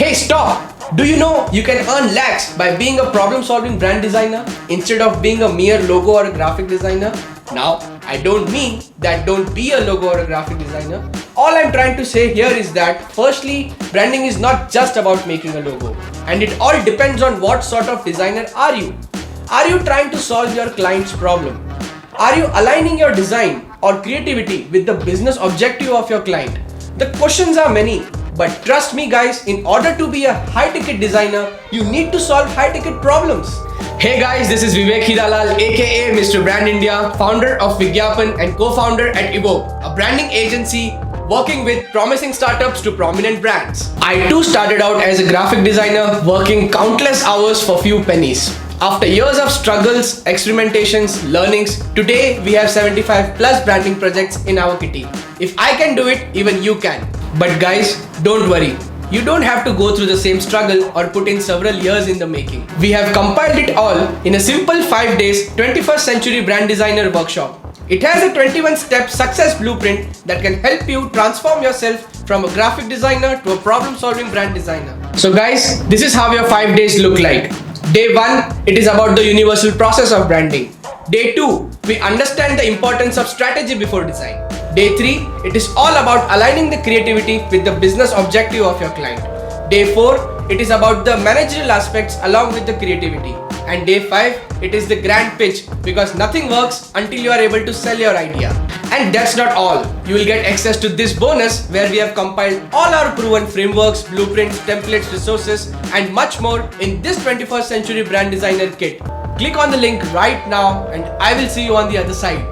Hey, stop! Do you know you can earn lakhs by being a problem-solving brand designer instead of being a mere logo or a graphic designer? Now, I don't mean that don't be a logo or a graphic designer. All I'm trying to say here is that firstly, branding is not just about making a logo, and it all depends on what sort of designer are you. Are you trying to solve your client's problem? Are you aligning your design or creativity with the business objective of your client? The questions are many, but trust me guys, in order to be a high-ticket designer, you need to solve high-ticket problems. Hey guys, this is Vivek Hiralal aka Mr. Brand India, founder of Vigyapan and co-founder at Evoke, a branding agency working with promising startups to prominent brands. I too started out as a graphic designer working countless hours for few pennies. After years of struggles, experimentations, learnings, today we have 75 plus branding projects in our kitty. If I can do it, even you can. But guys, don't worry. You don't have to go through the same struggle or put in several years in the making. We have compiled it all in a simple 5 days 21st century brand designer workshop. It has a 21-step success blueprint that can help you transform yourself from a graphic designer to a problem-solving brand designer. So guys, this is how your 5 days look like. Day 1, it is about the universal process of branding. Day 2, we understand the importance of strategy before design. Day 3, it is all about aligning the creativity with the business objective of your client. Day 4, it is about the managerial aspects along with the creativity. And day 5, it is the grand pitch because nothing works until you are able to sell your idea. And that's not all. You will get access to this bonus where we have compiled all our proven frameworks, blueprints, templates, resources and much more in this 21st century brand designer kit. Click on the link right now and I will see you on the other side.